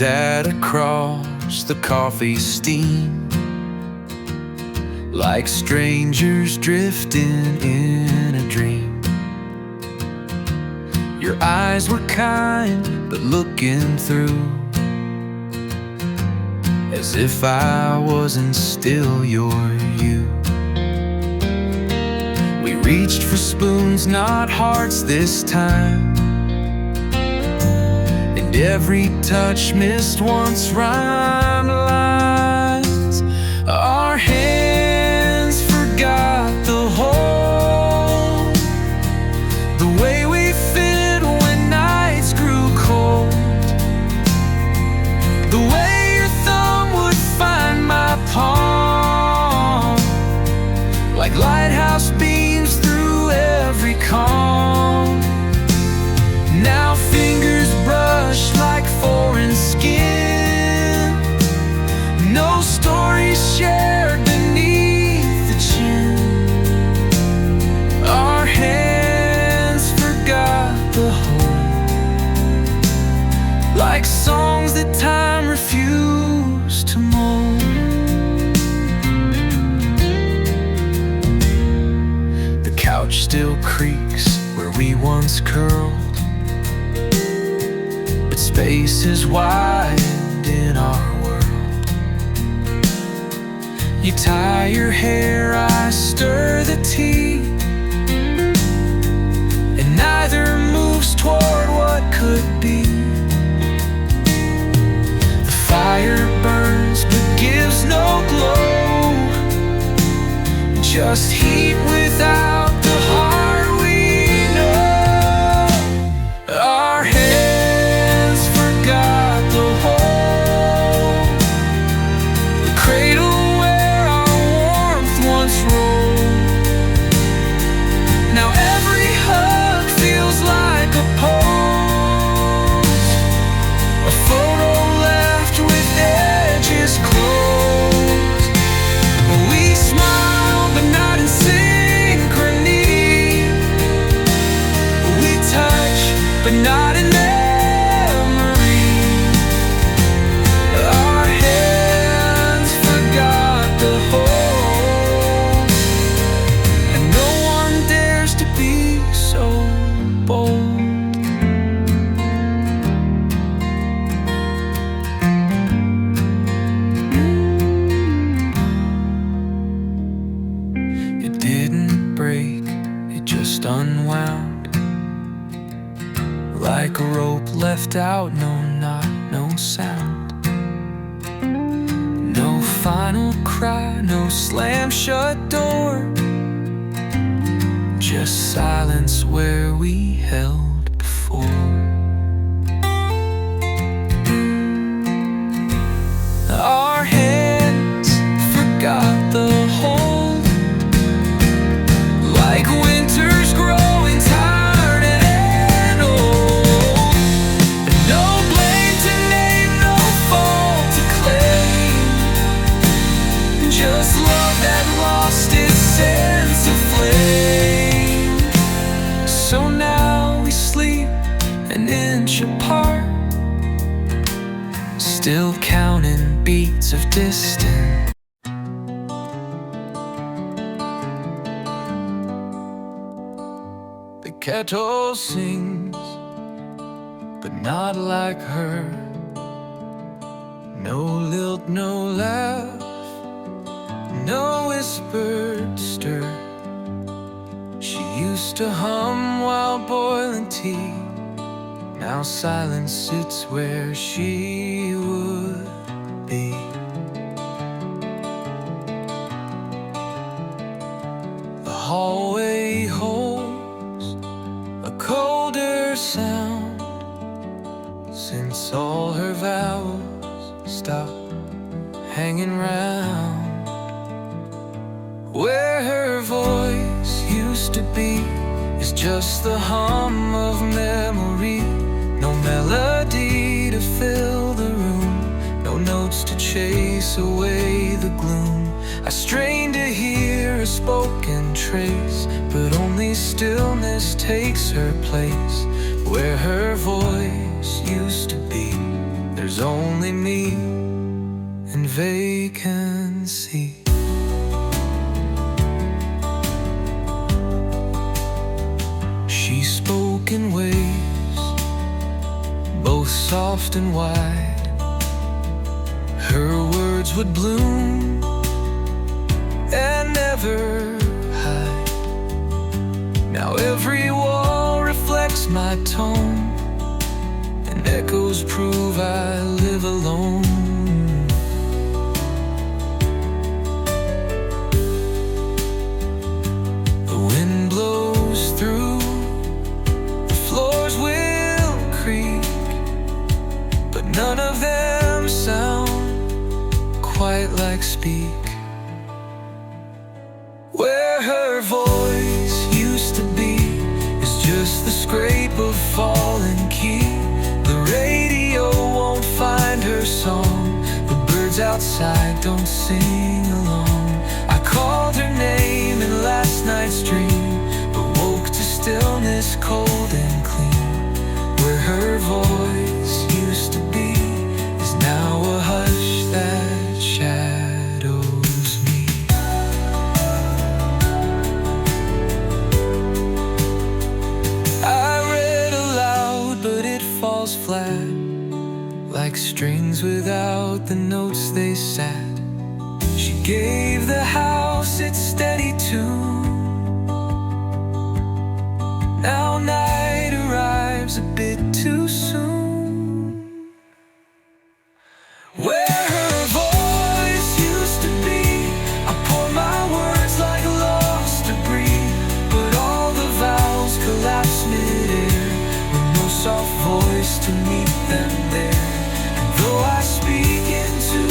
sat across the coffee steam, like strangers drifting in a dream. Your eyes were kind, but looking through, as if I wasn't still your you. We reached for spoons, not hearts this time, and every touch missed once rhymed lines. Our hands forgot the hold, the way we fit when nights grew cold, the way your thumb would find my palm, like lighthouse beams through every calm. Now fingers brush like foreign skin, no stories shared beneath the chin. Our hands forgot the whole, like songs that time refused to mold. The couch still creaks where we once curled, space is wide in our world. You tie your hair, I stir the tea, and neither moves toward what could be. The fire burns but gives no glow, just heat without the heart we know. Our hands forgot the hole, the cradle where our warmth once rolled. Now every hug feels like a pose, a photo left with edges closed. We smile but not in synchrony, we touch but not in unwound, like a rope left out, no knot, no sound, no final cry, no slam shut door, just silence where we held before. Our hands forgot the hold, like winter's growing tired and old. No blame to name, no fault to claim, just love that lost its sense of flame. So now we sleep an inch apart, still counting beats of distance. The kettle sings, but not like her. No lilt, no laugh, no whispered stir. She used to hum while boiling tea, now silence sits where she would be. The hallway holds a colder sound, since all her vowels stopped hanging round. Where her voice used to be is just the hum of memory, no melody to fill the room, no notes to chase away the gloom. I strain to hear a spoken trace, but only stillness takes her place. Where her voice used to be, there's only me and vacancy. She spoke in ways both soft and wide. Her words would bloom and never hide. Now every wall reflects my tone, and echoes prove I live alone. The wind blows through, the floors will creak, but none of them sound quite like speak. Where her voice used to be is just the scrape of falling key. The radio won't find her song, the birds outside don't sing along. I called her name in last night's dream, but woke to stillness cold and clean. Where her voice used to be is now a hush that shadows me. I read aloud, but it falls flat, like strings without the notes they sat. She gave the house its steady tune. Now night arrives a bit too soon. Where her voice used to be, I pour my words like lost debris, but all the vowels collapse mid-air, with no soft voice to meet them there. And though I speak into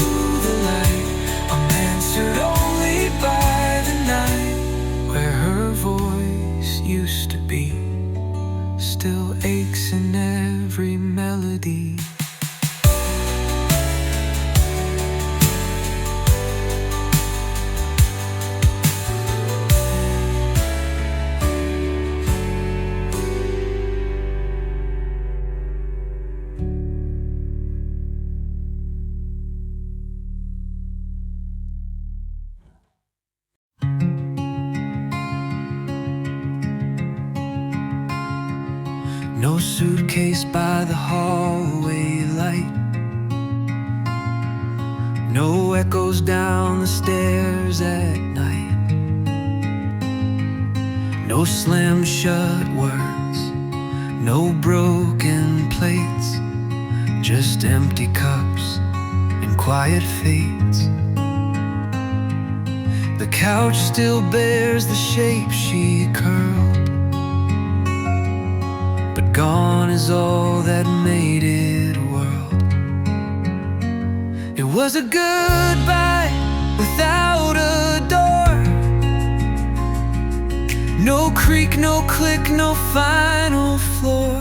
the light, I'm answered only by the night. Where her voice used to be still aches in every melody. No suitcase by the hallway light, no echoes down the stairs at night, no slammed shut words, no broken plates, just empty cups and quiet fates. The couch still bears the shape she curled, but gone is all that made it a world. It was a goodbye without a door, no creak, no click, no final floor.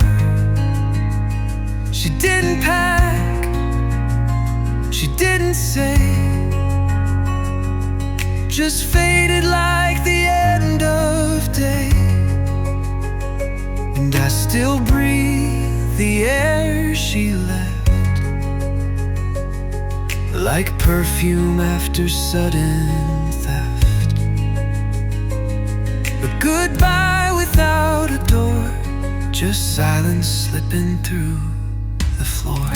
She didn't pack, she didn't say, just faded like the end of day. And I still breathe the air she left, like perfume after sudden theft. But goodbye without a door, just silence slipping through the floor.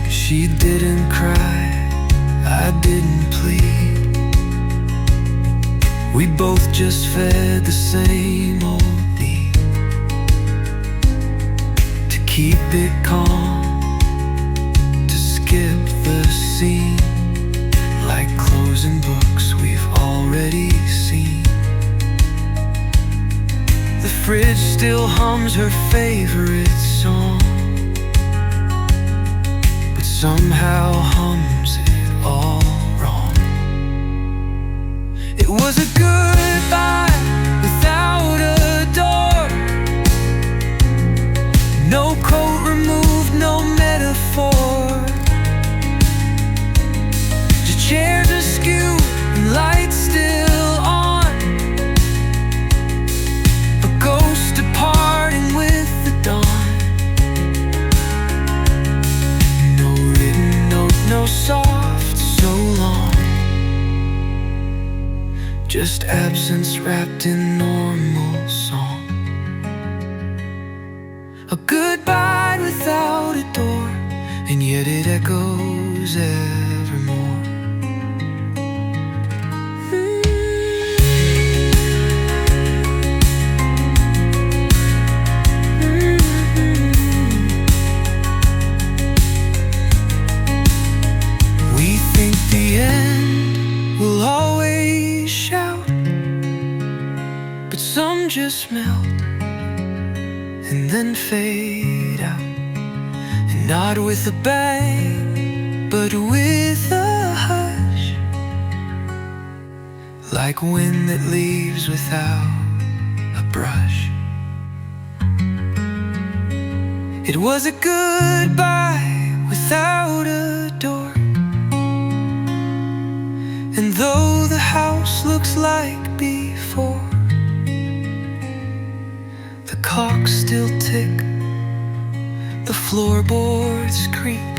She didn't cry, I didn't plead. We both just fed the same old need to keep it calm, to skip the scene, like closing books we've already seen. The fridge still hums her favorite song, but somehow hums it all wrong. It was a goodbye without a door, no coat removed, no metaphor, just chairs askew and lights still on, a ghost departing just absence wrapped in normal song. A goodbye without a door, and yet it echoes evermore. We think the end will always shout, but some just melt and then fade out. And not with a bang, but with a hush, like wind that leaves without a brush. It was a goodbye without a door, and though the house looks like before, the clocks still tick, the floorboards creak,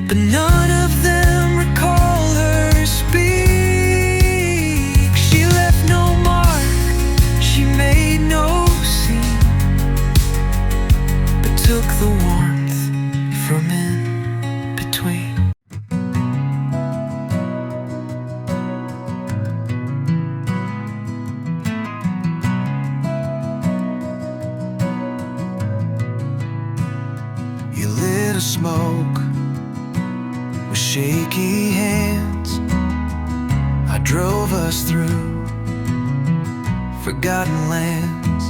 but none of them recall her speak. She left no mark, she made no scene, but took the warmth from in between. You lit a smoke with shaky hands. I drove us through forgotten lands.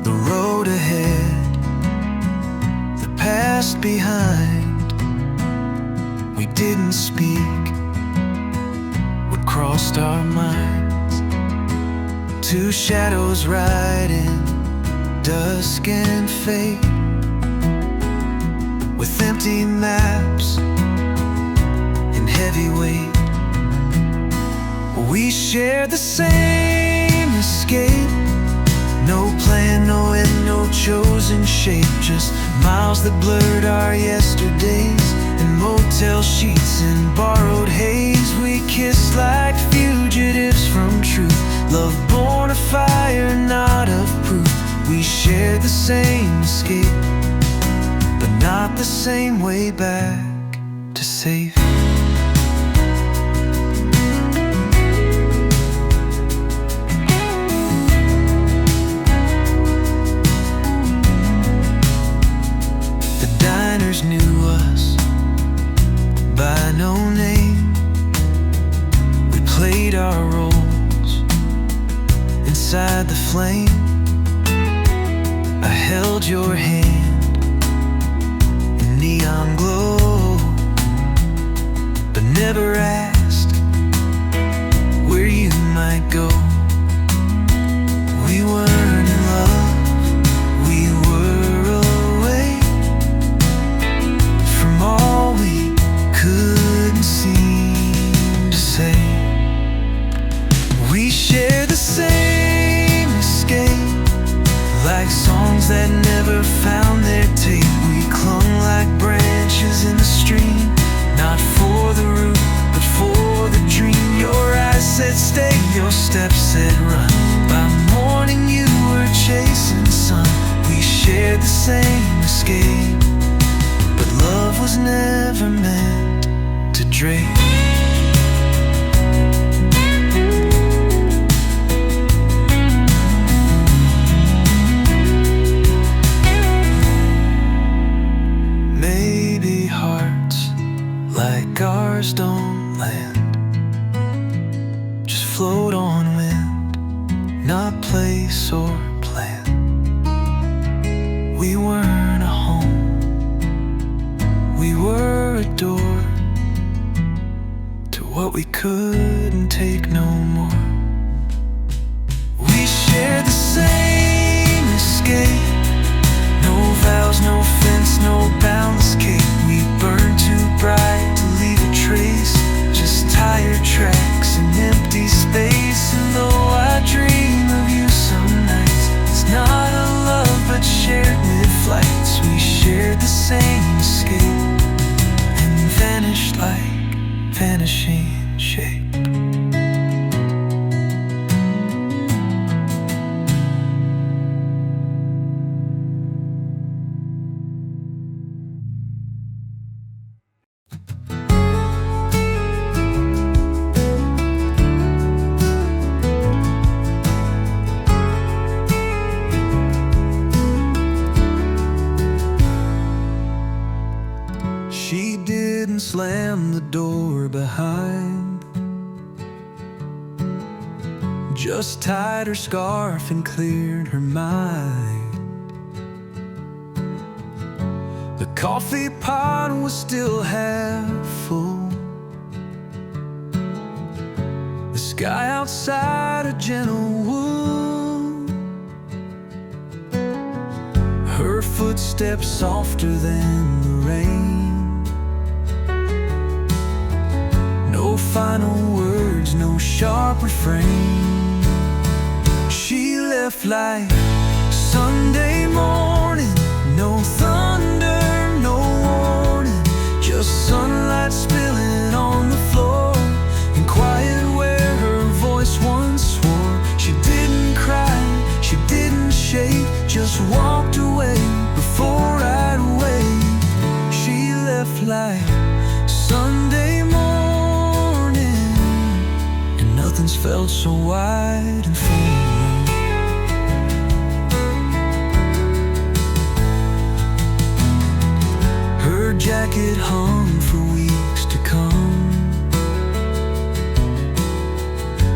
The road ahead, the past behind. We didn't speak what crossed our minds. Two shadows riding dusk and fate, with empty maps and heavy weight. We shared the same escape, no plan, no end, no chosen shape, just miles that blurred our yesterdays, and motel sheets and borrowed haze. We kissed like fugitives from truth, love born of fire, not of proof. We shared the same escape, but not the same way back to safe. The diners knew us by no name. We played our roles inside the flame. I held your hand, neon glow, but never asked where you might go. We weren't in love, we were away from all we couldn't seem to say. We shared the same escape, like songs that never found their tape. We clung like branches in the stream, not for the root, but for the dream. Your eyes said stay, your steps said run. By morning you were chasing sun. We shared the same escape, but love was never meant to drape. Like ours don't land, just float on wind, not place or plan. We weren't a home, we were a door to what we couldn't take no more. We shared the same escape, no vows, no fence, no boundless cape. We burned too bright to leave a trace, just tired tracks and empty space. And though I dream of you some nights, it's not a love but shared mid-flights. We shared the same escape and vanished like vanishing shape. and slammed the door behind. Just tied her scarf and cleared her mind. The coffee pot was still half full. The sky outside a gentle wood. Her footsteps softer than the rain. No final words, no sharp refrain. She left like Sunday morning. No thunder, no warning, just sunlight spilling on the floor, and quiet where her voice once swore. She didn't cry, she didn't shake, just walked away before I'd wait. She left like Sunday morning, and nothing's felt so wide and full. Her jacket hung for weeks to come,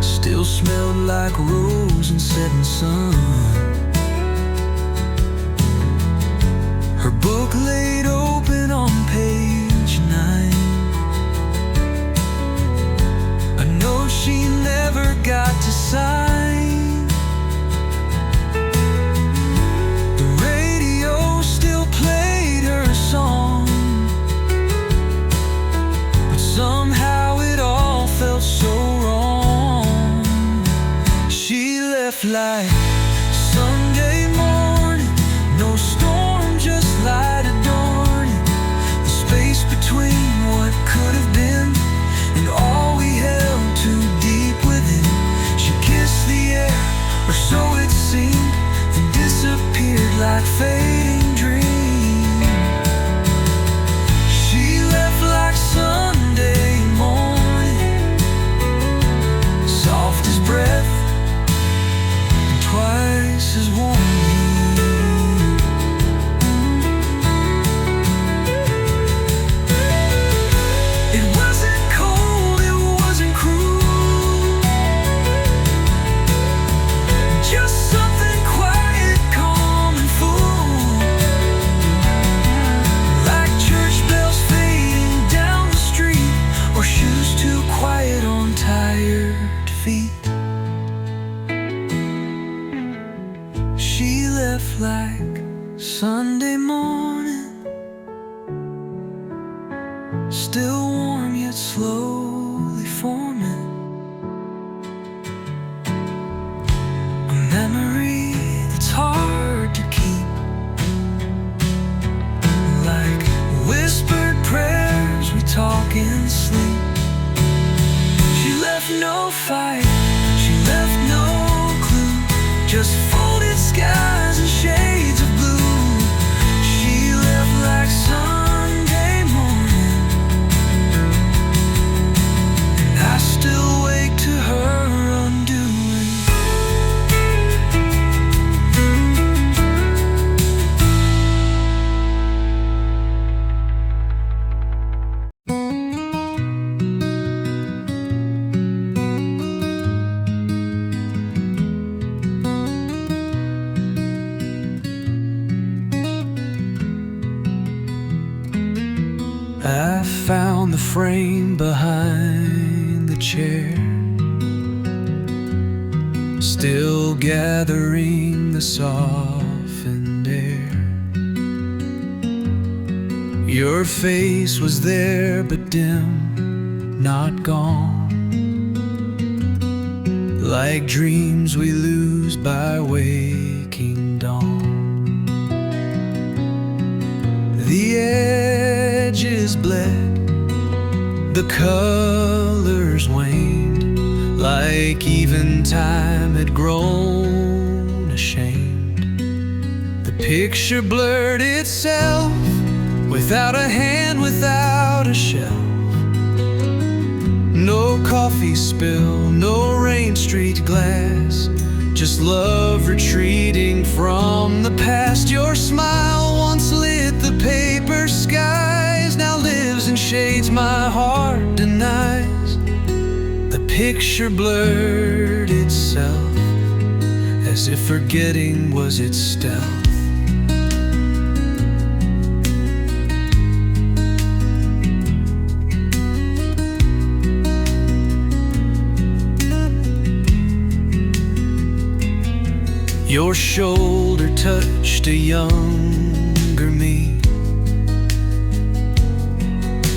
still smelled like rose and setting sun. Her book laid open on page 9, a note she never got to sign. The radio still played her song, but somehow it all felt so wrong. She left like Sunday morning, no storm, just light adorning the space between what could have been and all we held too deep within. She kissed the air, or so it seemed, and disappeared like fading dream. She left like Sunday morning, soft as breath, and twice as warm. It wasn't cold, it wasn't cruel, just something quiet, calm and full, like church bells fading down the street, or shoes too quiet on tired feet. She left like Sunday morning, still warm yet slowly forming, a memory that's hard to keep, like whispered prayers we talk in sleep. She left no fight, she left no clue, just folded skies and shades of blue. She left like Sunday morning, and I still wake to her undoing. I found the frame behind the chair, still gathering the softened air. Your face was there but dim, not gone, like dreams we lose by waking dawn. The edges bled, the colors waned, like even time had grown ashamed. The picture blurred itself, without a hand, without a shelf. No coffee spill, no Rain Street glass, just love retreating from the past. Your smile once lit the paper skies, now lives in shades my heart denies. The picture blurred itself, as if forgetting was its stealth. Your shoulder touched a younger me.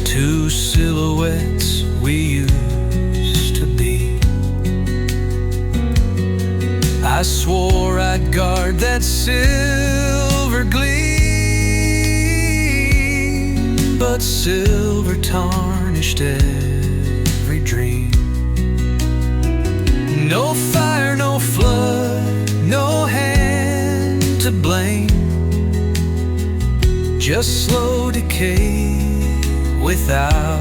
Two silhouettes we used to be. I swore I'd guard that silver gleam, but silver tarnished every dream. No fire, no flood, no hand to blame, just slow decay without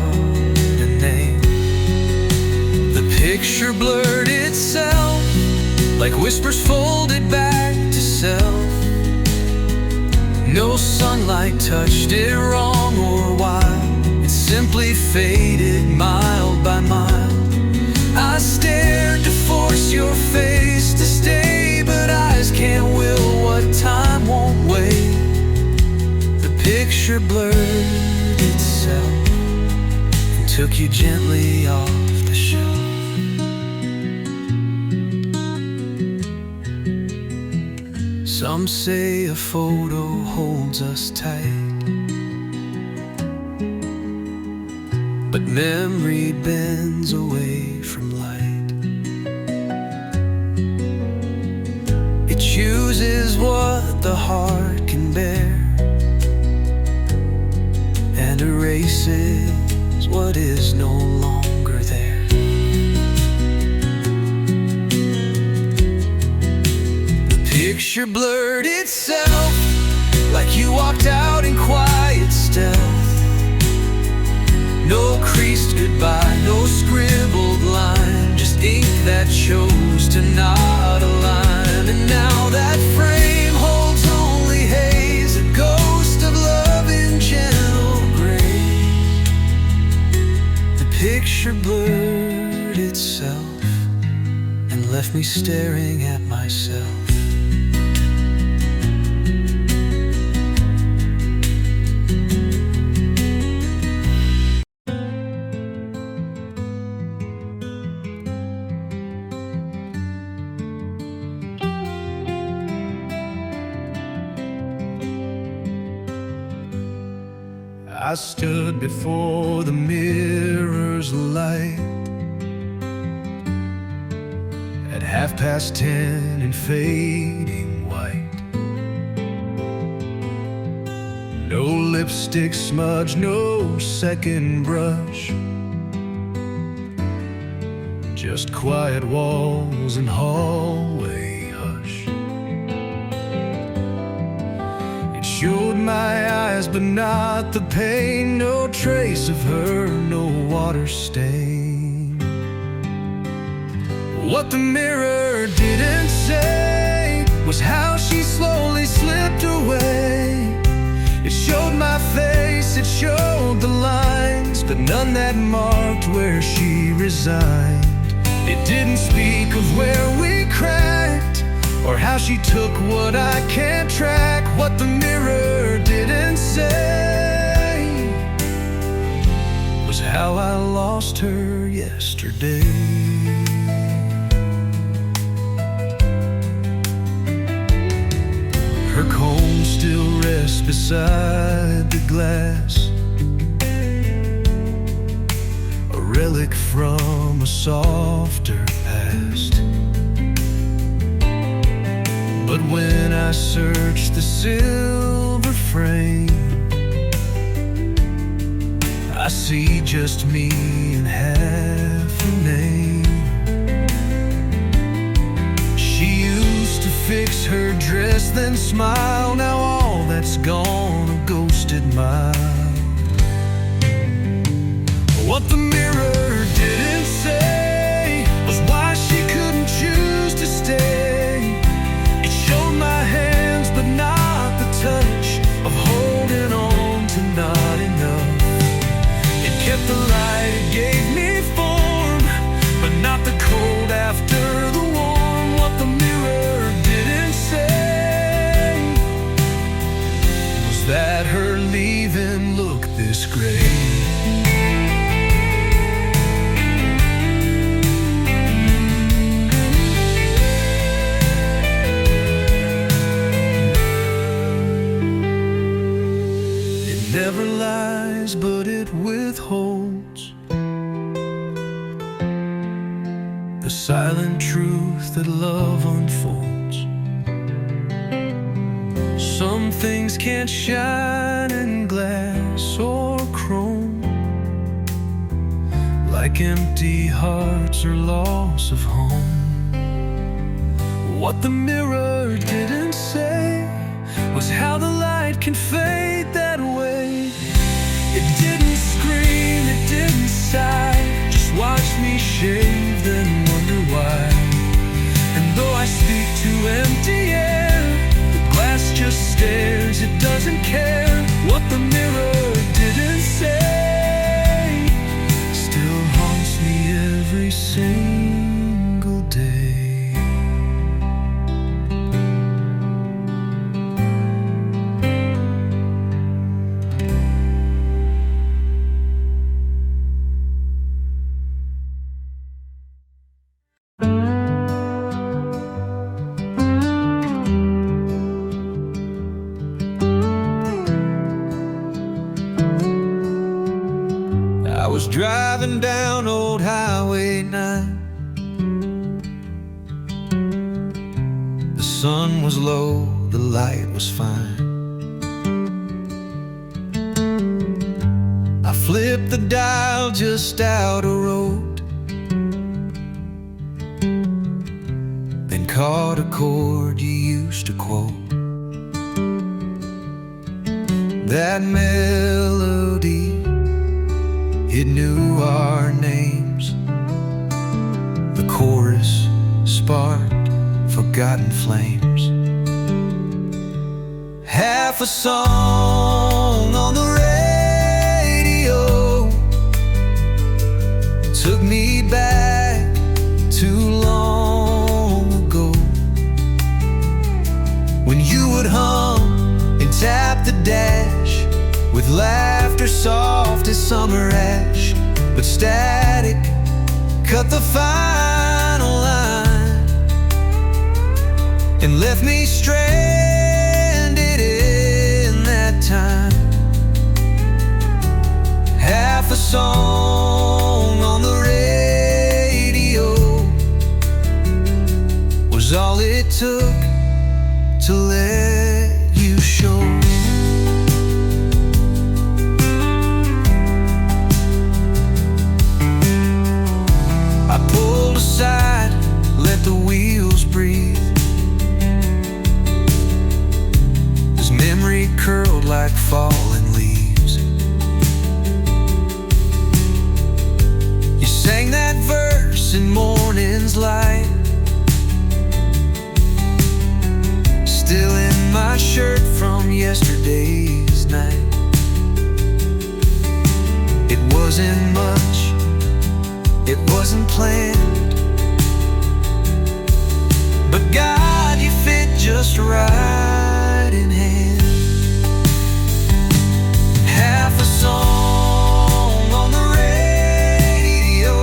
a name. The picture blurred itself, like whispers folded back to self. No sunlight touched it wrong or wild, it simply faded mile by mile. I stared to force your face to stay, but eyes can't will what time won't wait. The picture blurred itself and took you gently off the shelf. Some say a photo holds us tight, but memory bends away from light. It chooses what the heart can bear and erases what is no longer there. The picture blurred itself, like you walked out in quiet stealth. No creased goodbye, no scribbled line, just ink that chose to not align. And now that frame holds only haze, a ghost of love in gentle grace. The picture blurred itself and left me staring at myself. I stood before the mirror's light at 10:30 in fading white. No lipstick smudge, no second brush, just quiet walls and hallway hush. Showed my eyes, but not the pain. No trace of her, no water stain. What the mirror didn't say was how she slowly slipped away. It showed my face, it showed the lines, but none that marked where she resigned. It didn't speak of where we cracked, or how she took what I can't track. What the mirror didn't say was how I lost her yesterday. Her comb still rests beside the glass, a relic from a softer past. But when I search the silver frame, I see just me and half a name. She used to fix her dress, then smile. Now all that's gone, a ghosted mile. What the mirror didn't say was why she couldn't choose to stay. It showed my hands, but not the touch of holding on to not enough. It kept the deepest grave. It never lies, but it withholds the silent truth that love unfolds. Some things can't shine in glass or chrome, like empty hearts or loss of home. What the mirror didn't say was how the light can fade that way. It didn't scream, it didn't sigh, just watched me shave, then wonder why. And though I speak to empty air, the glass just stares, it doesn't care. What the mirror didn't say still haunts me every single day. I was driving down old Highway 9. The sun was low, the light was fine. I flipped the dial just out a road, then caught a chord you used to quote. That melody, it knew our names. The chorus sparked forgotten flames. Half a song on the radio took me back too long ago, when you would hum and tap the dash with laughter soft as summer ash. But static cut the final line and left me stranded in that time. Half a song on the radio was all it took to let you show. I pulled aside, let the wheels breathe, as memory curled like fallen leaves. You sang that verse in morning's light, still in my shirt from yesterday's night. It wasn't much, it wasn't planned, but God, you fit just right in hand. Half a song on the radio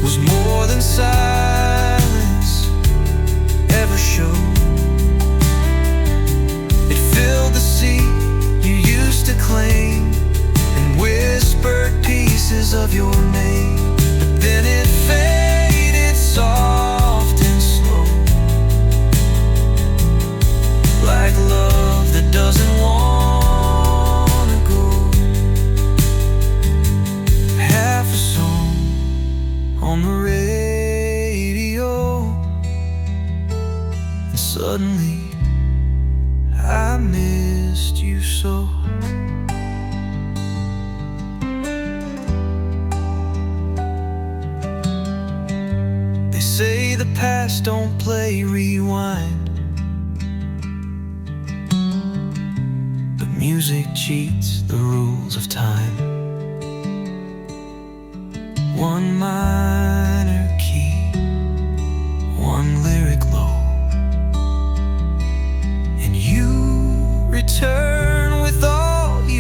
was more than silence ever showed. It filled the seat you used to claim and whispered pieces of your name. But then it faded soft and slow, like love that doesn't wanna go. Half a song on the radio, and suddenly I missed you so. They say the past don't play rewind, but music cheats the rules of time. One minor key, one lyric low, and you return with all you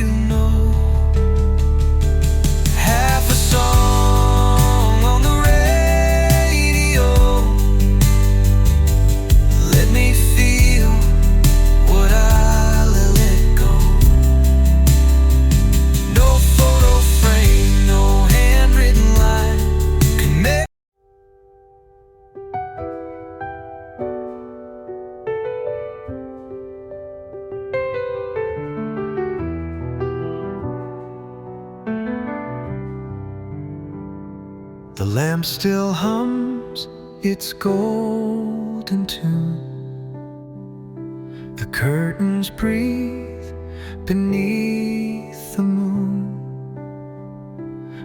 lamp still hums its golden tune. The curtains breathe beneath the moon.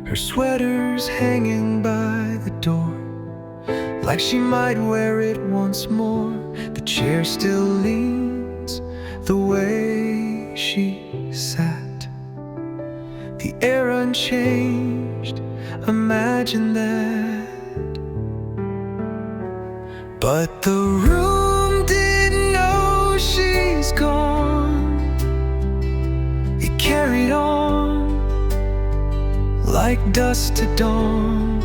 Her sweater's hanging by the door, like she might wear it once more. The chair still leans the way she sat, the air unchanged, imagine that. But the room didn't know she's gone. It carried on like dust to dawn.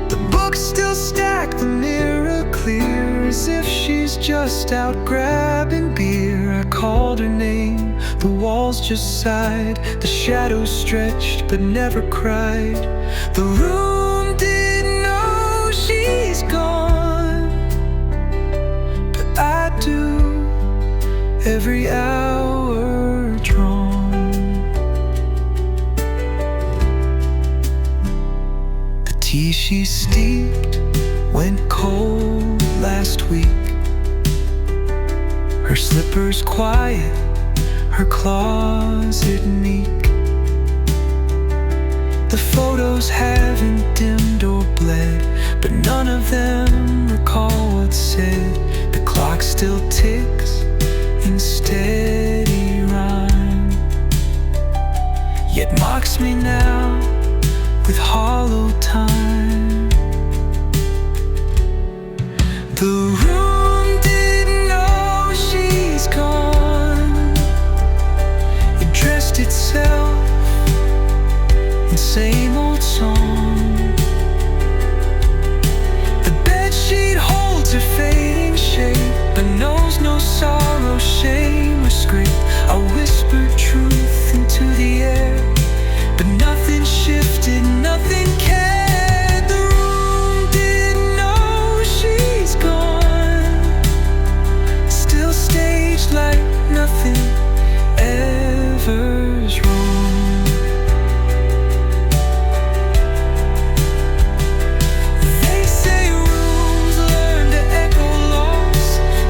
The books still stack, the mirror clear, as if she's just out grabbing beer. I called her name, the walls just sighed, the shadows stretched but never cried. The room didn't know she's gone, but I do, every hour drawn. The tea she steeped went cold last week. Her slippers quiet, her closet meek. The photos haven't dimmed or bled, but none of them recall what's said. The clock still ticks in steady rhyme, yet mocks me now with hollow time. The room didn't know she's gone. It dressed itself in same old song. The bedsheet holds her fading shape, but knows no sorrow, shame or scrape. I whispered truth into the air, but nothing shifted, nothing cared. The room didn't know she's gone, still staged like nothing ever's wrong. They say rooms learn to echo loss,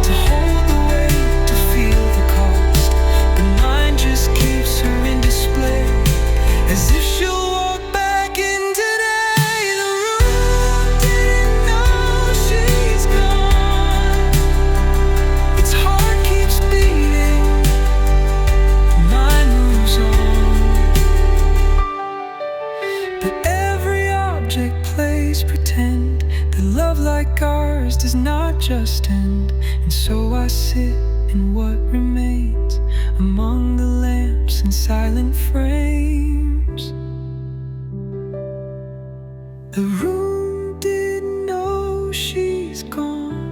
to hold the weight, to feel the cost, but mine just keeps her in display, as if she'll walk back in today. The room didn't know she's gone. Its heart keeps beating, mine moves on. But every object plays pretend that love like ours does not just end. And so I sit in what remains among the lamps and silent frames. The room didn't know she's gone,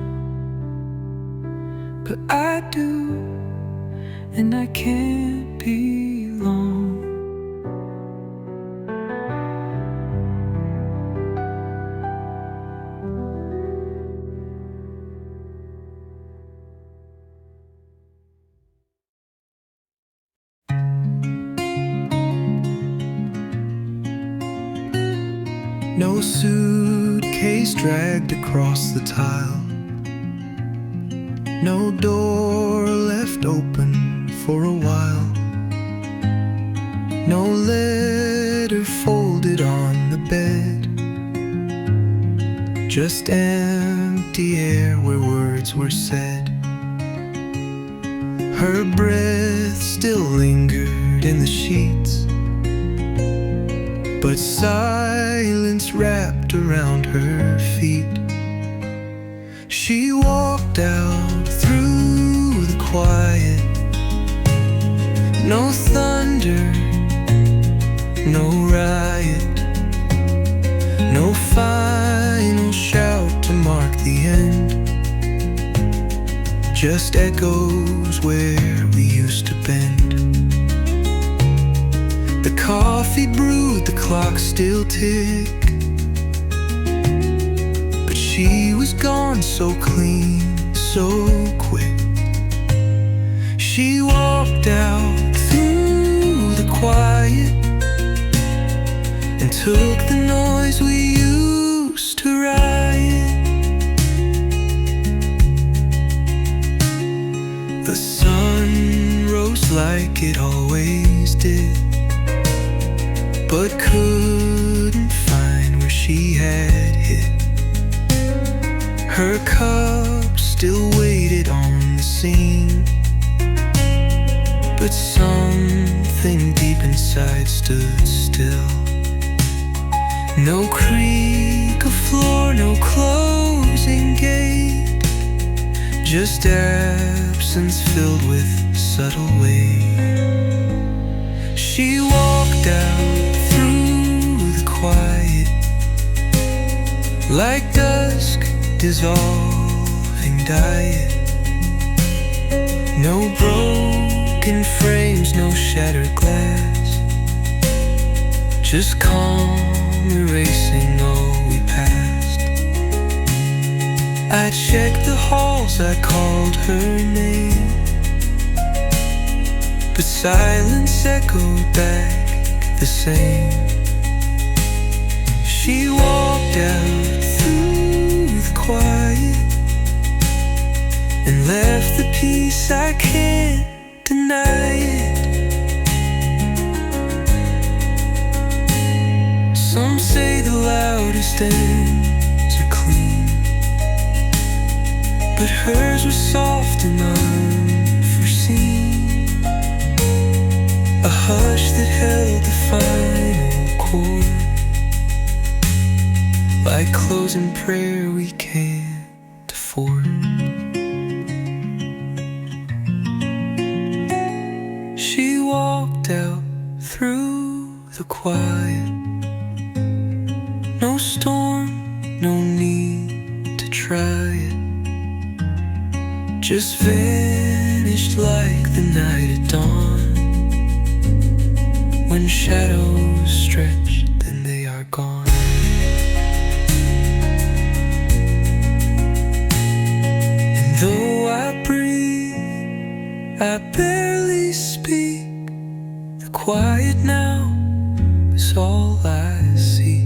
but I do, and I can't be long. No suitcase dragged across the tile, no door left open for a while, no letter folded on the bed, just empty air where words were said. Her breath still lingered in the sheets, but silence wrapped around her feet. She walked out through the quiet. No thunder, no riot, no final shout to mark the end, just echoes where we used to bend. The coffee brewed, the clock still ticked, but she was gone so clean, so quick. She walked out through the quiet into took the noise we used to riot. The sun rose like it always did, but couldn't find where she had hid. Her cup still waited on the scene, but something deep inside stood still. No creak of floor, no closing gate, just absence filled with subtle weight. She walked out through the quiet, like dusk dissolving diet. No broken frames, no shattered glass, just calm erasing all we passed. I checked the halls, I called her name, but silence echoed back the same. She walked out through the quiet and left the peace, I can't deny it. Some say the loudest ends are clean, but hers was soft and unforeseen. A hush that held the final chord, like closing prayer we can't afford. She walked out through the quiet. No storm, no need to try it, just vanished like the night at dawn. When shadows stretch, then they are gone. And though I breathe, I barely speak. The quiet now is all I seek.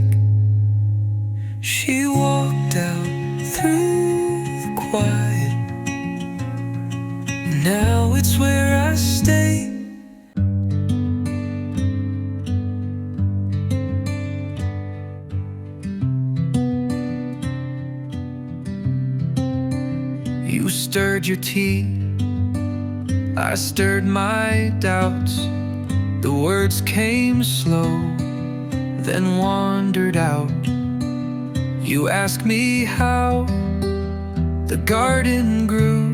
She walked out through the quiet, and now it's where I stay. You stirred your tea, I stirred my doubts. The words came slow, then wandered out. You asked me how the garden grew.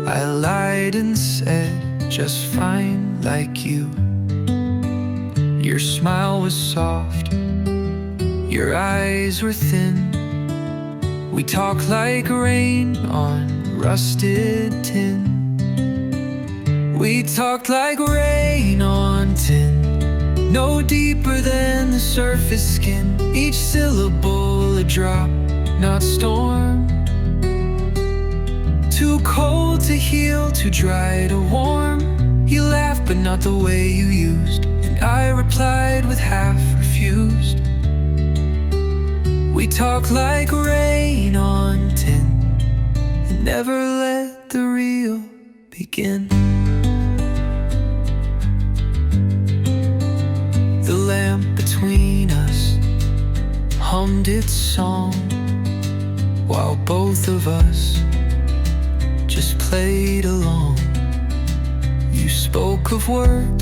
I lied and said, just fine like you. Your smile was soft, your eyes were thin. We talked like rain on rusted tin. We talked like rain on tin, no deeper than the surface skin. Each syllable a drop, not stormed. Too cold to heal, too dry to warm. You laughed, but not the way you used, and I replied with half refused. We talked like rain on tin, and never let the real begin. The lamp between us hummed its song, while both of us just played along. You spoke of work,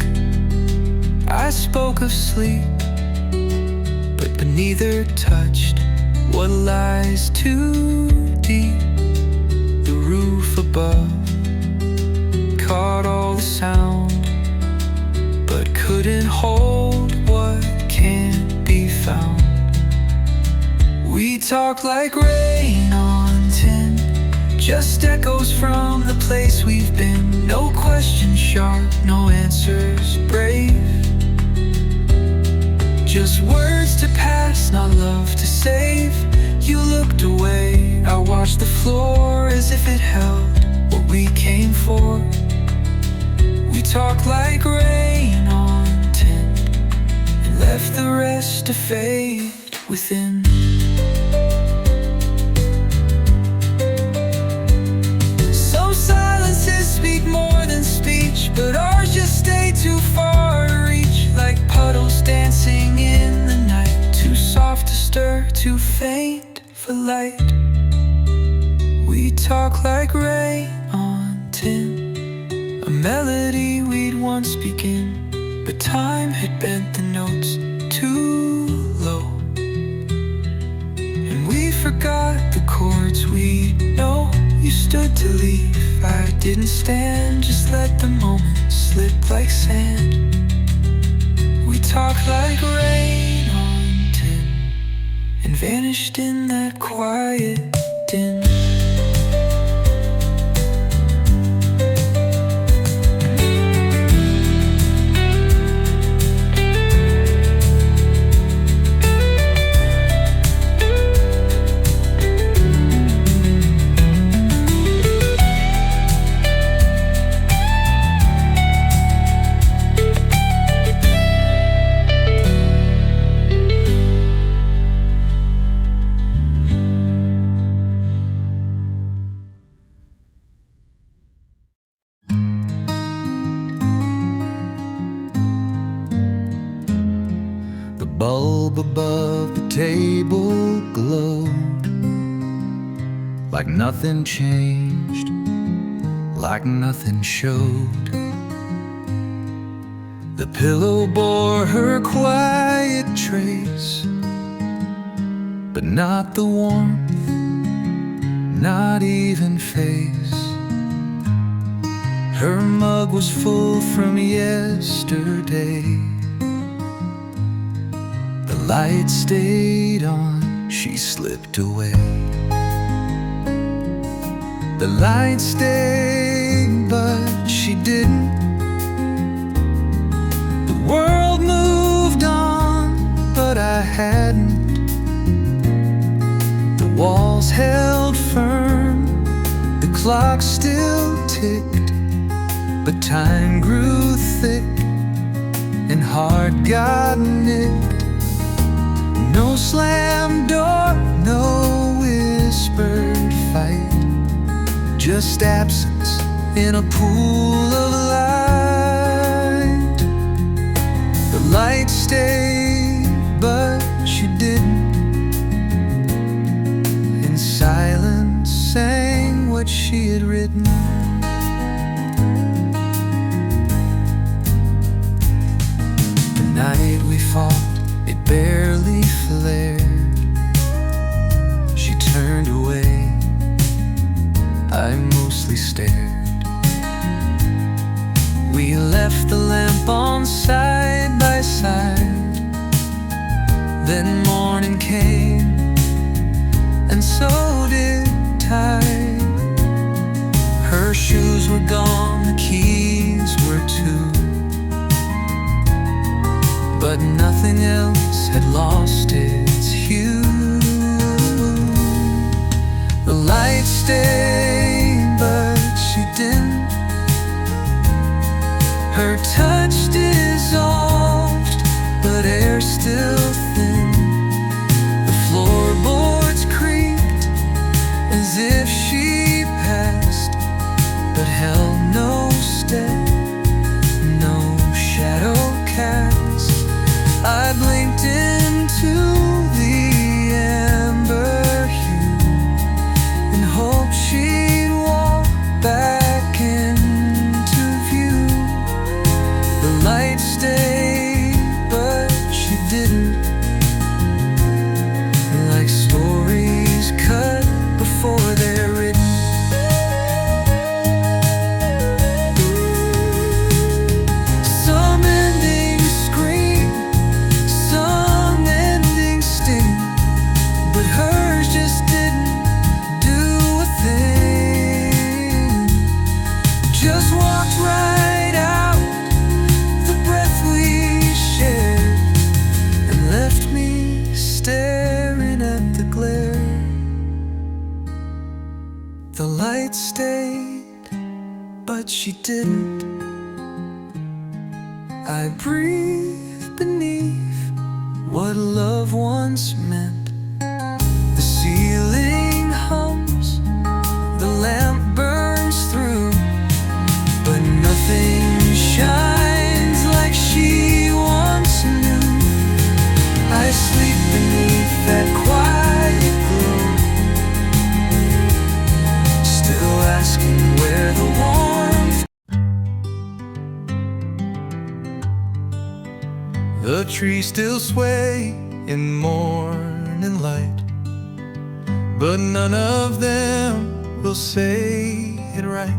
I spoke of sleep, but neither touched what lies too deep. The roof above caught all the sound, but couldn't hold what can't be found. We talk like rain on tin, just echoes from the place we've been. No questions sharp, no answers brave, just words to pass, not love to save. You looked away, I watched the floor as if it held what we came for. We talked like rain on tin, and left leave the rest to fade within. Some silences speak more than speech, but ours just stay too far to reach, like puddles dancing in the night, too soft to stir, too faint for light. We talk like rain on tin, a melody we'd once begin, but time had bent the notes too low, and we forgot the chords we know. You stood to leave, I didn't stand, just let the moment slip like sand. We talked like rain on tin, and vanished in that quiet din. The bulb above the table glowed, like nothing changed, like nothing showed. The pillow bore her quiet trace, but not the warmth, not even face. Her mug was full from yesterday. The light stayed on, she slipped away. The light stayed, but she didn't. The world moved on, but I hadn't. The walls held firm, the clock still ticked, but time grew thick and heart got nicked. No slammed door, no whispered fight, just absence in a pool of light. The light stayed, but she didn't. In silence sang what she had written. The night we fought, it barely flared. She turned away, I mostly stared. We left the lamp on side by side. Then morning came, and so did tide. Her shoes were gone, the keys were too, but nothing else had lost its hue. The light stayed, but she didn't. Her touch dissolved, but air still thin. The floorboards creaked as if she passed, but held no step, no shadow cast. I blinked into the amber hue and hoped she'd walk back into view. The light stayed, but she didn't. Like stories cut before they're written. Some endings scream, some endings sting, but hers just didn't do a thing. Just walked right out the breath we shared, and left me staring at the glare. The light stayed, but she didn't. I breathed beneath what love once meant. The ceiling hums, the lamp burns through, but nothing shines like she once knew. I sleep beneath that quiet glow, still asking where the warmth. The trees still sway in morning light, but none of them will say it right.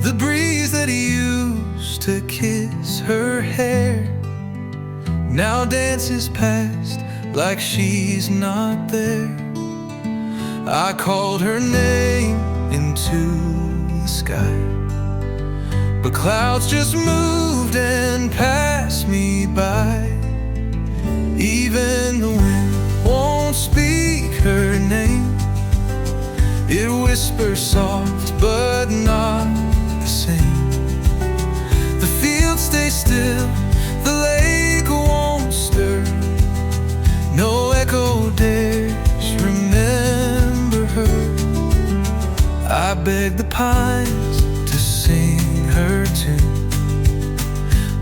The breeze that used to kiss her hair now dances past like she's not there. I called her name into the sky, but clouds just moved and passed me by. Even the wind won't speak her name. It whispers soft but not the same. The fields stay still, the lake won't stir. No echo dares remember her. I beg the pines to sing her tune,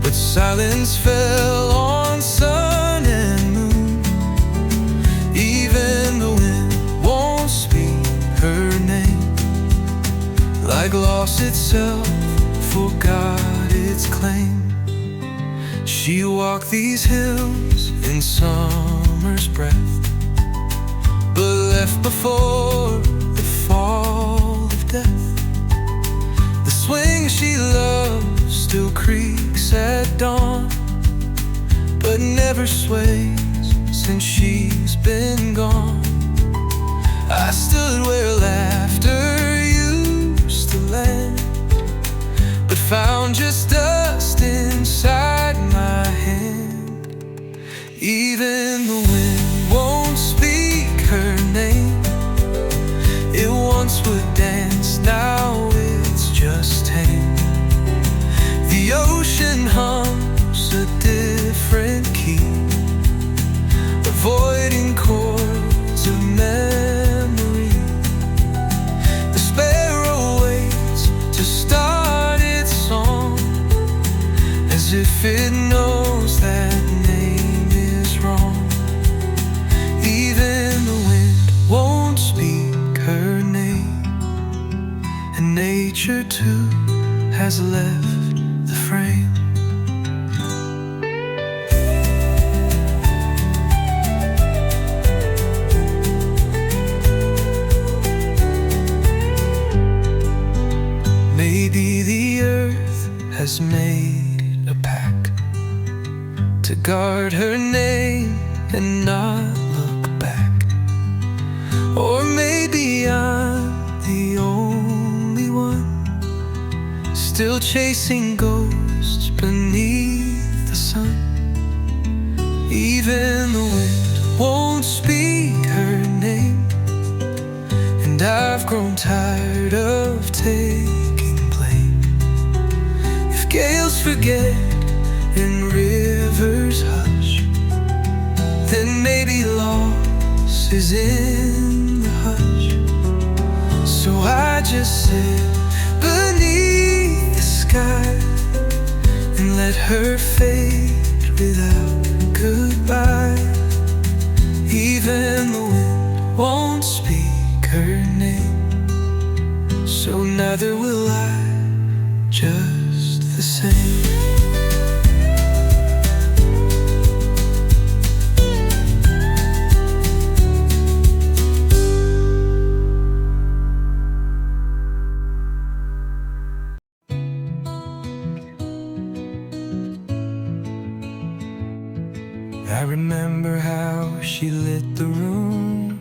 but silence fell on sun and moon. Even the wind won't speak her name, like loss itself forgot its claim. She walked these hills in summer's breath, but left before the fall of death. The swing she loved still creaks at dawn, but never sways since she's been gone. I stood where laughter used to land, but found just dust inside my hand. Even the wind won't speak her name. It once would dance, now it's just tame. The ocean hums a different key, avoiding chords of memory. The sparrow waits to start its song, as if it knows that name is wrong. Even the wind won't speak her name, and nature too has left the frame. Maybe the earth has made a pact to guard her name and not look back. Or maybe I'm the only one still chasing ghosts beneath the sun. Even the wind won't speak her name, and I've grown tired of taking blame. If gales forget and rivers hush, then maybe loss is in the hush. So I just sit beneath the sky and let her fade without goodbye. Even the wind won't speak her name, so neither will I, just the same. I remember how she lit the room.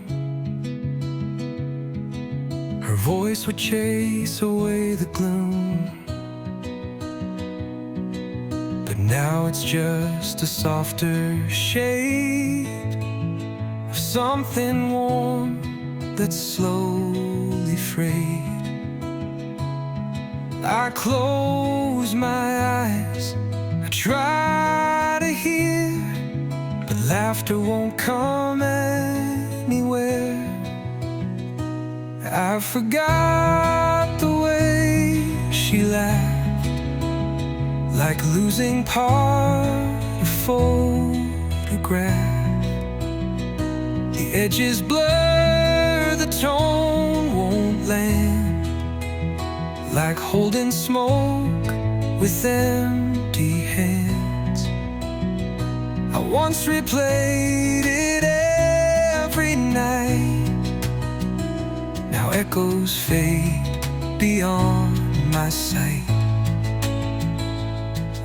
Her voice would chase away the gloom, but now it's just a softer shade of something warm that's slowly frayed. I close my eyes, I try to hear laughter won't come anywhere. I forgot the way she laughed, like losing part of photograph. The edges blur, the tone won't land, like holding smoke with empty hands. I once replayed it every night. Now echoes fade beyond my sight.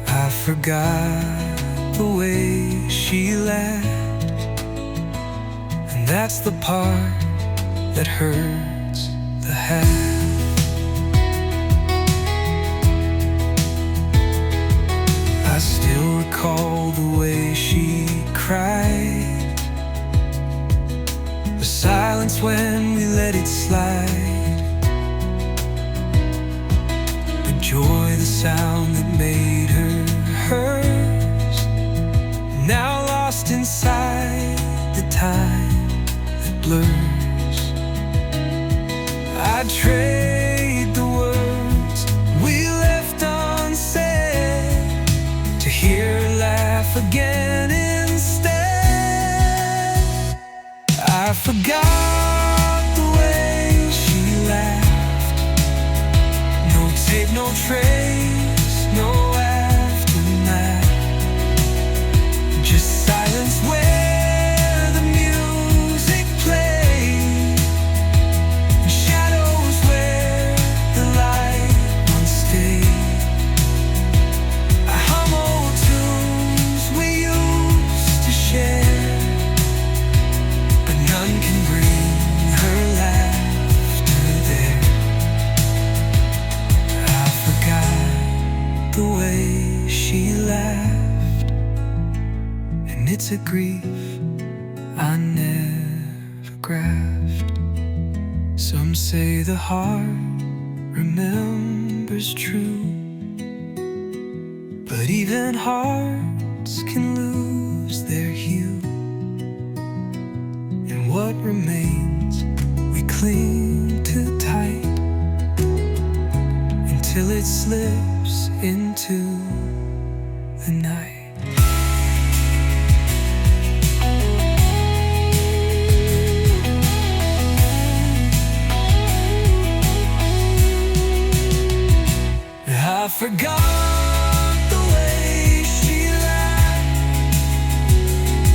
I forgot the way she laughed, and that's the part that hurts the half. I still recall the way she cried, the silence when we let it slide, the joy, the sound that made her hers, now lost inside the time that blurs. I'd trade the words we left unsaid to hear her laugh again instead. I forgot the way she laughed. No tape, no trace, no aftermath. Just silence where the music played, and shadows where the light once stayed. I hum old tunes we used to share, but none can bring her laughter there. I forgot the way she laughed, and it's a grief I never grasped. Some say the heart remembers true, but even hearts can lose their hue. And what remains we cling to tight until it slips into the night. I forgot the way she laughed,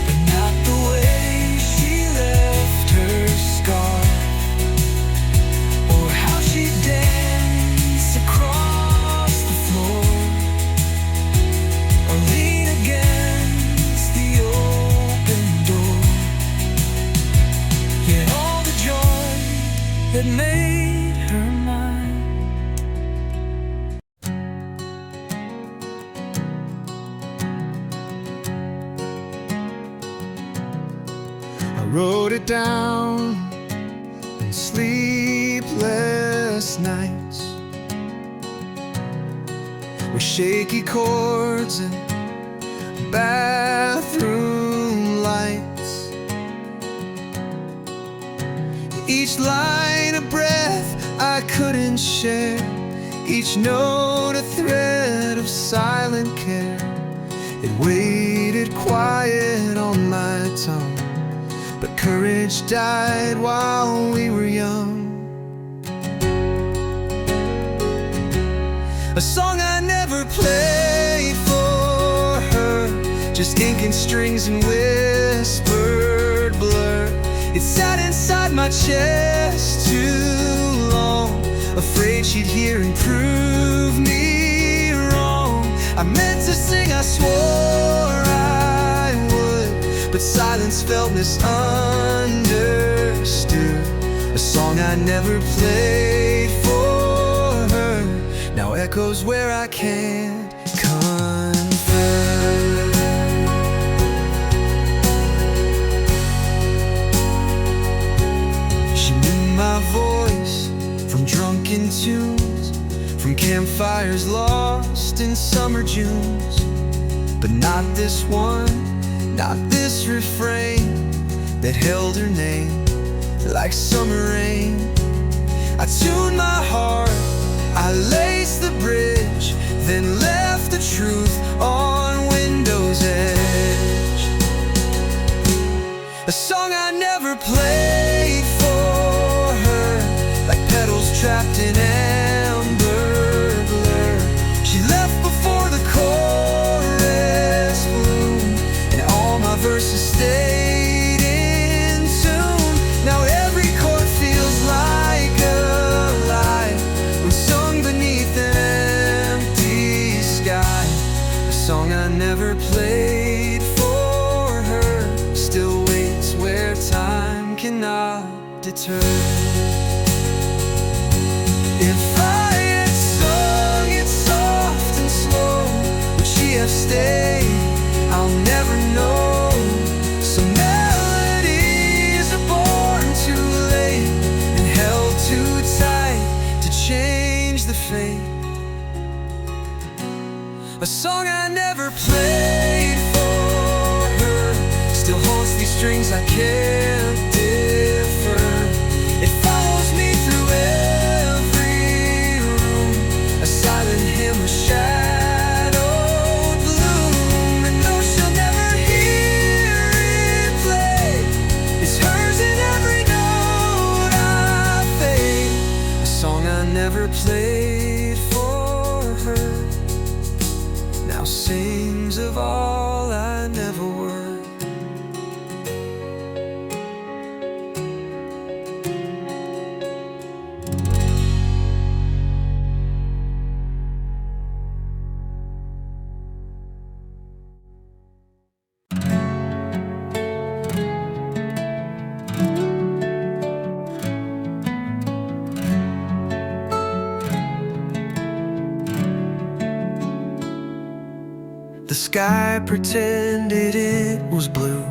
but not the way she left her scar, or how she danced across the floor, or lean against the open door. Yet all the joy that made her mine. I wrote it down in sleepless nights, with shaky chords and bathroom lights. Each line a breath I couldn't share, each note a thread of silent care. It waited quiet on my tongue, but courage died while we were young. A song I never played for her, just ink and strings and whispered blur. It sat inside my chest too long, afraid she'd hear and prove me wrong. I meant to sing, I swore I would, but silence felt misunderstood. A song I never played for her now echoes where I can't confess. She knew my voice from drunken tunes, from campfires lost in summer Junes, but not this one. not this refrain that held her name like summer rain. I tuned my heart, I laced the bridge, then left the truth on Window's edge. A song I never played for her, like petals trapped in amber blur. She left before the chorus bloomed, and all my verses stayed in tune. Now every chord feels like alive when sung beneath an empty sky. A song I never played for her still waits where time cannot deter. If I had sung it soft and slow, would she have stayed? I'll never know. Some melodies are born too late and held too tight to change the fate. A song I never played for her still haunts these strings I can't differ. It follows me through every room, a silent hymn, a shadowed bloom. And though she'll never hear it play, it's hers in every note I fade. A song I never played for her now sings of all I never were. The sky pretended it was blue,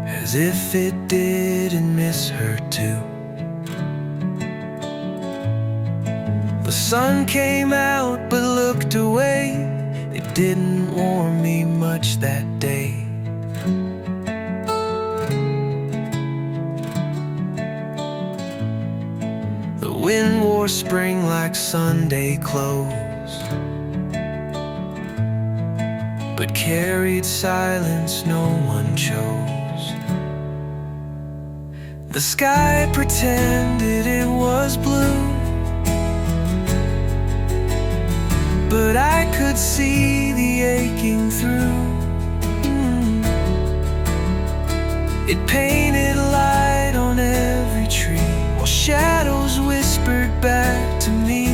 as if it didn't miss her too. The sun came out but looked away. It didn't warm me much that day. The wind wore spring like Sunday clothes, but carried silence no one chose. The sky pretended it was blue, but I could see the aching through. It painted light on every tree, while shadows whispered back to me.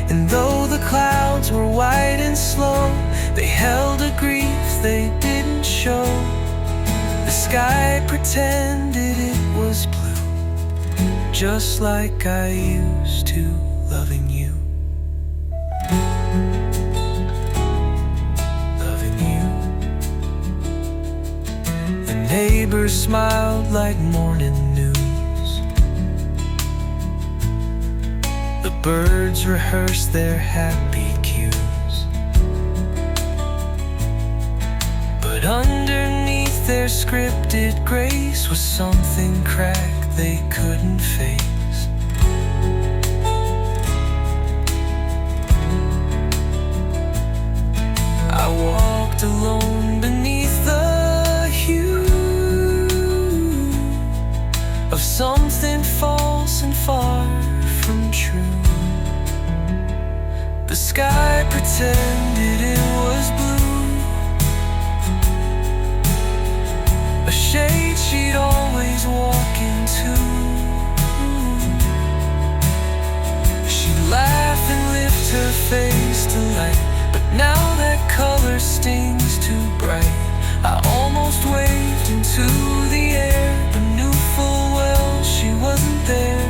And though the clouds were white and slow, they held a grief they didn't show. The sky pretended it was blue, just like I used to, loving you. Loving you. The neighbors smiled like morning news. The birds rehearsed their happy cues. But underneath their scripted grace was something cracked they couldn't face. I walked alone beneath the hue of something false and far from true. The sky pretended it was blue, a shade she'd always walk into. She'd laugh and lift her face to light, but now that color stings too bright. I almost waved into the air, but knew full well she wasn't there.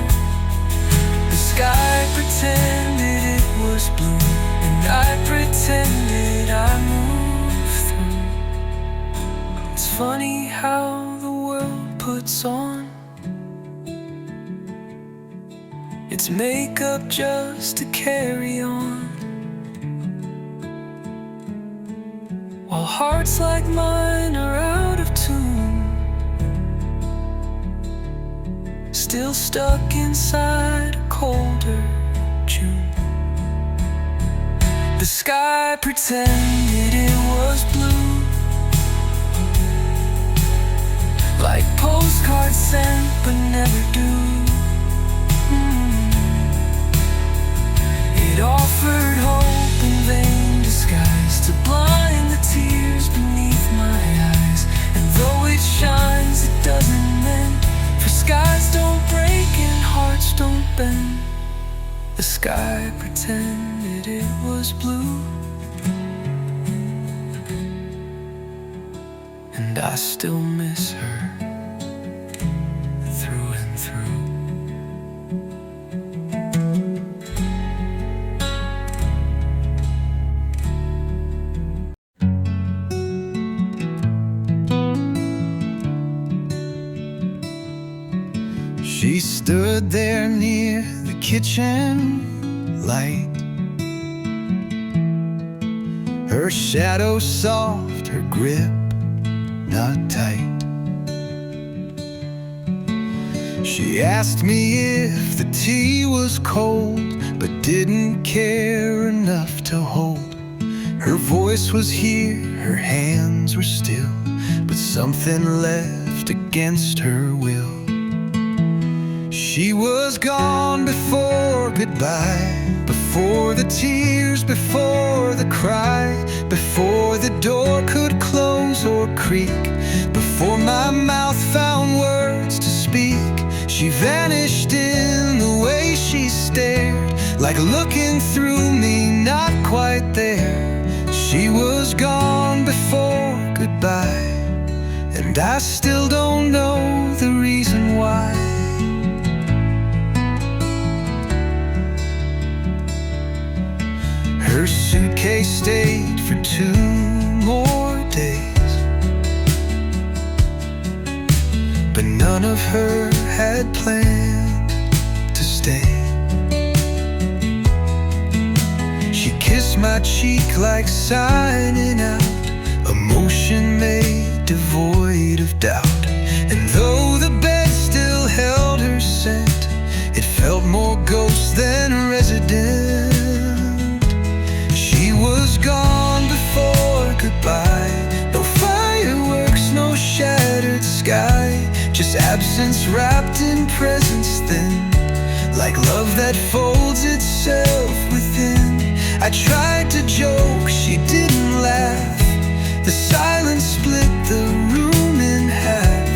The sky pretended it was blue, and I pretended I moved through. It's funny how the world puts on its makeup just to carry on. All hearts like mine are out of tune, still stuck inside a colder June. The sky pretended it was blue, like postcards sent but never do. It offered hope in vain disguise to blind the tears beneath my eyes. And though it shines, it doesn't mend, for skies don't break and hearts don't bend. The sky pretended it was blue, and I still miss her through and through. She stood there near the kitchen light, her shadow soft, her grip not tight. She asked me if the tea was cold, but didn't care enough to hold. Her voice was here, her hands were still, but something left against her will. She was gone before goodbye, before the tears, before the cry, before the door could close or creak, before my mouth found words to speak. She vanished in the way she stared, like looking through me, not quite there. She was gone before goodbye, and I still don't know the reason why. Her suitcase stayed for 2 more days, but none of her had planned to stay. She kissed my cheek like signing out, emotion made devoid of doubt. And though the bed still held her scent, it felt more ghost than resident. She was gone before goodbye, no fireworks, no shattered sky, just absence wrapped in presence thin, like love that folds itself within. I tried to joke, she didn't laugh, the silence split the room in half.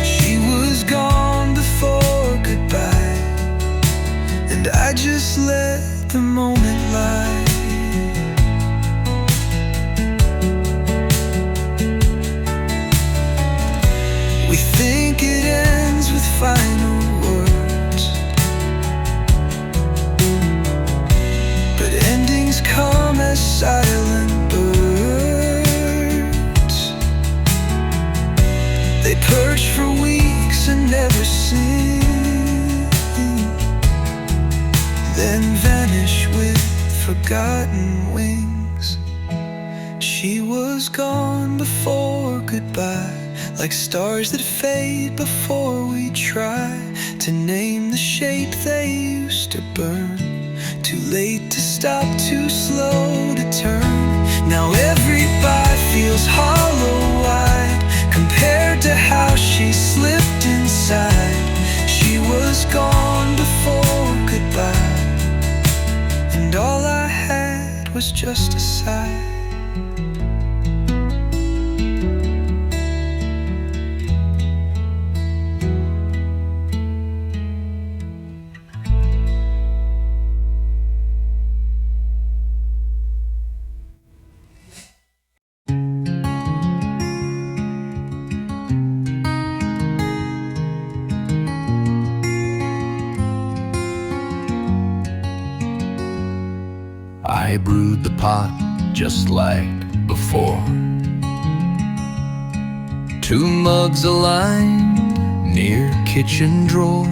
She was gone before goodbye, and I just let the moment lie. We think it ends with final words, but endings come as silent birds. They perch for weeks and never sing, then vanish with forgotten wings. She was gone before goodbye, like stars that fade before we try to name the shape they used to burn. Too late to stop, too slow to turn. Now every bite feels hollow-eyed compared to how she slipped inside. She was gone before goodbye, and all I had was just a sigh. I brewed the pot just like before, 2 mugs aligned near kitchen drawer.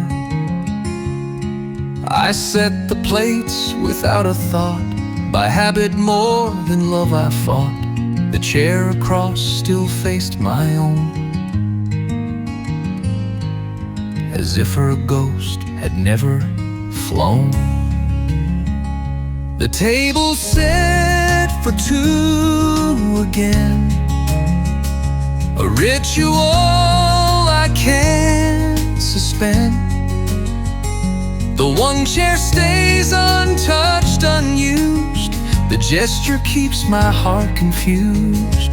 I set the plates without a thought, by habit more than love I fought. The chair across still faced my own, as if her ghost had never flown. The table set for two again, a ritual I can't suspend. The one chair stays untouched, unused. The gesture keeps my heart confused.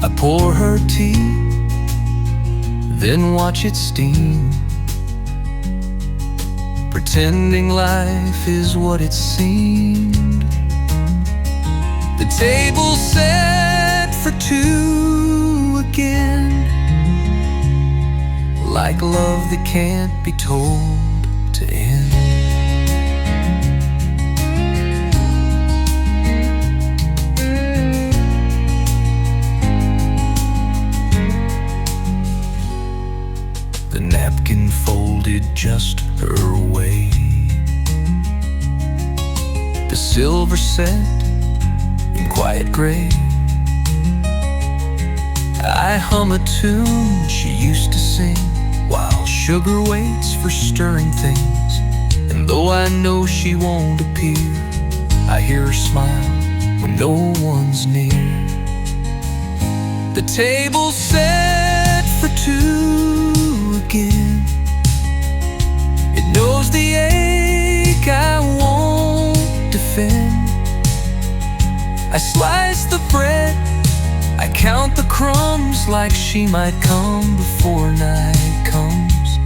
I pour her tea, then watch it steam, pretending life is what it seemed. The table set for two again, like love that can't be told to end. The napkin folded just her way, the silver set in quiet gray. I hum a tune she used to sing while sugar waits for stirring things. And though I know she won't appear, I hear her smile when no one's near. The table's set for two again. It knows the ache I won't defend. I slice the bread, I count the crumbs, like she might come before night comes.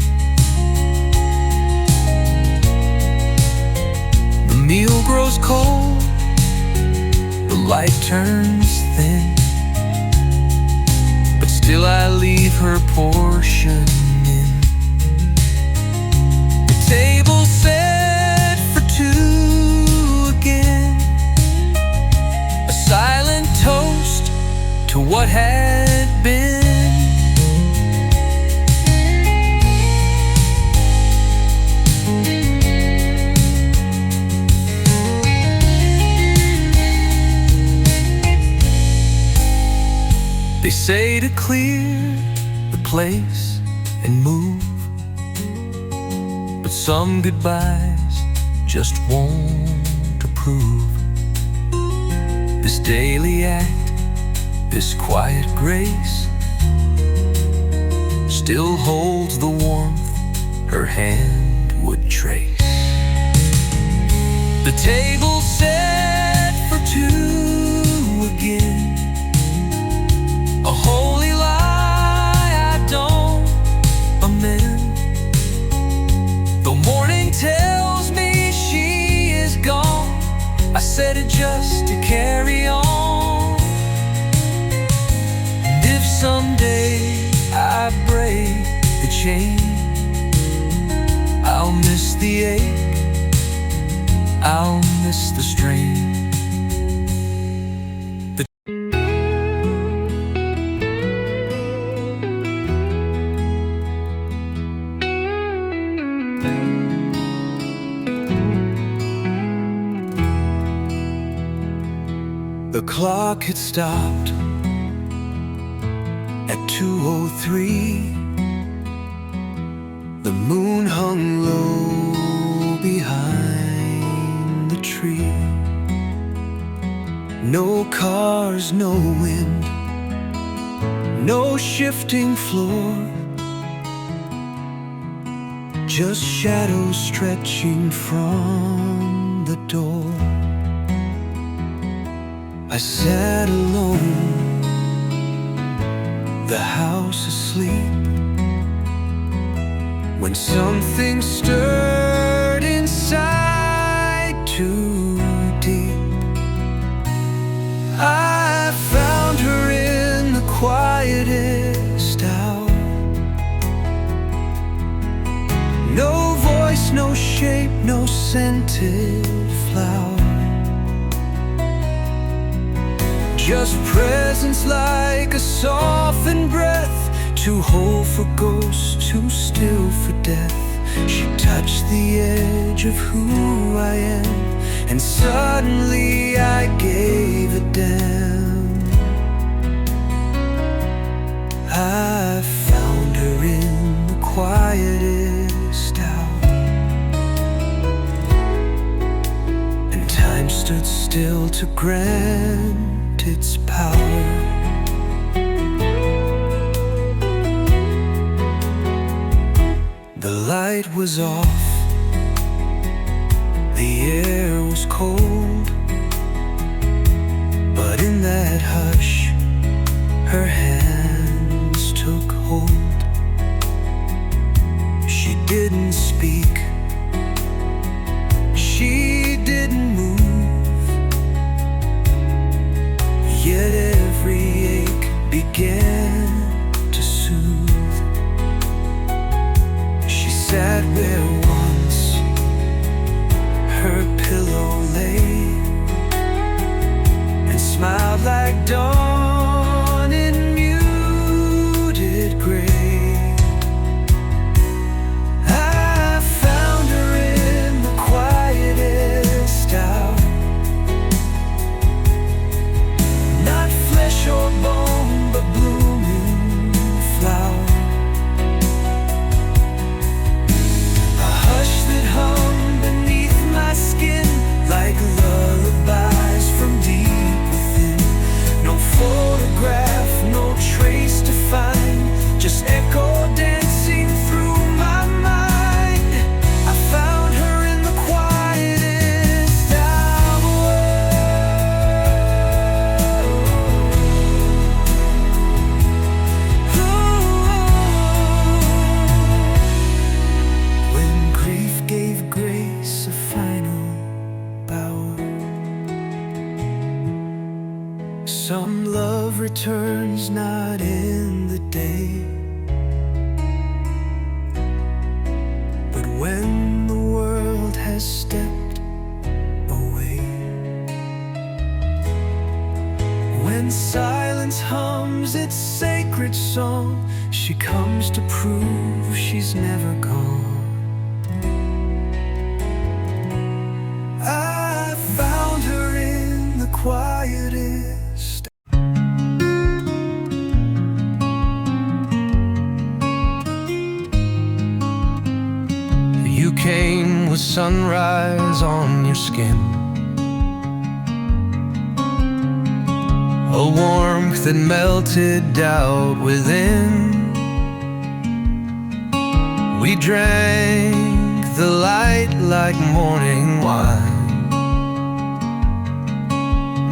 The meal grows cold, the light turns thin, but still I leave her portion in. The table set for two again, a silent toast to what had been. They say to clear the place and move, but some goodbyes just won't approve. This daily act, this quiet grace, still holds the warmth her hand would trace. The table set for two again, a holy lie I don't amend. Though morning tells me she is gone, I said it just to carry on. And if someday I break the chain, I'll miss the ache, I'll miss the strain. The clock had stopped at 2:03. The moon hung low behind the tree. No cars, no wind, no shifting floor, just shadows stretching from the door. I sat alone, the house asleep, when something stirred inside too deep. I found her in the quietest hour. No voice, no shape, no scented flower, just presence like a softened breath, too whole for ghosts, too still for death. She touched the edge of who I am, and suddenly I gave a damn. I found her in the quietest hour, and time stood still to grant its power. The light was off, the air was cold, but in that hush, her hands took hold. She didn't speak, she didn't move, yet every ache began to soothe. She sat where once her pillow lay, and smiled like dawn in muted gray. I found her in the quietest hour, not flesh or bone, but blooming flower. A hush that hung beneath my skin, like lullabies from deep within. No photograph, no trace to find, just echo dancing through my mind. I found her in the quietest hour. When grief gave grace a final bower. Some love returns not in the day, but when the world has stepped away. When silence hums its sacred song, she comes to prove she's never gone. I found her in the quietest. You came with sunrise on your skin, a warmth that melted doubt within. We drank the light like morning wine.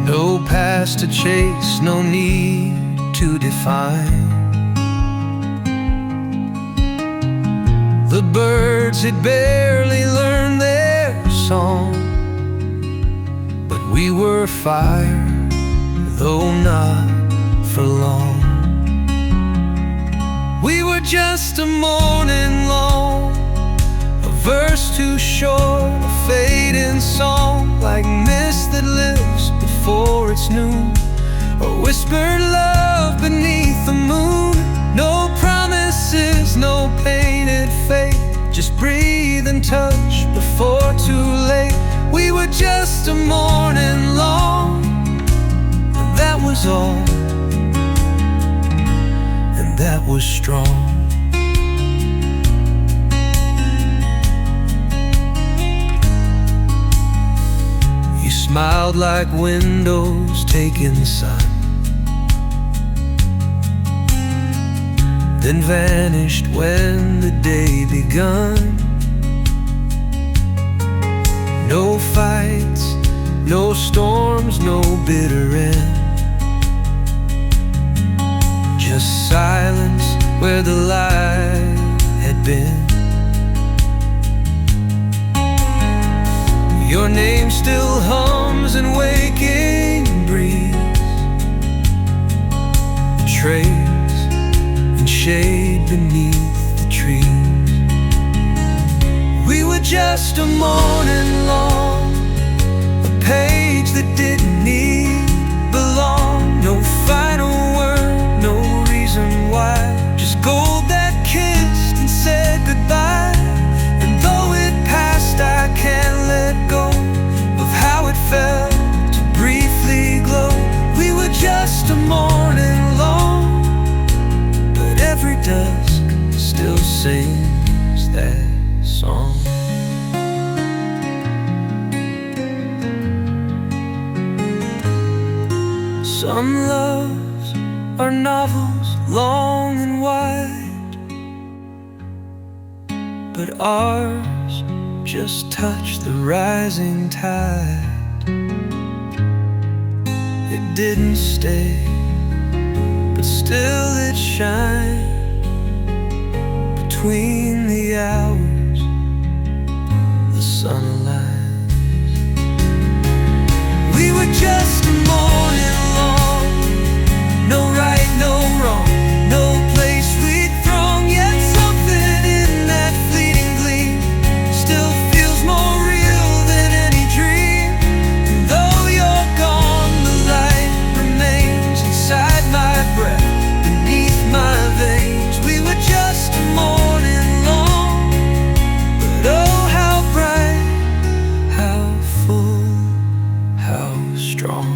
No past to chase, no need to define. The birds had barely learned their song, but we were fire, though not for long. We were just a morning long, a verse too short, a fading song, like mist that lives before it's noon, or whispered love beneath the moon. No promises, no painted fate, just breathe and touch before too late. We were just a morning long, and that was all, and that was strong. You smiled like windows taking the sun, then vanished when the day begun. No fights, no storms, no bitter end, just silence where the light had been. Your name still hums in waking breeze, trails and shade beneath the trees. We were just a morning long, a page that didn't need belong. No final word, no reason why, just gold that kissed and said goodbye. And though it passed, I can't let go of how it felt to briefly glow. We were just a morning long, Some loves are novels long and wide, but ours just touch the rising tide. It didn't stay, but still it shined between the hours the sun aligns. We were just a morning long, no right, no wrong, no place we'd throng. Yet something in that fleeting gleam still feels more real than any dream. And though you're gone, the light remains inside my breath, beneath my veins. We were just a morning long, but oh how bright, how full, how strong.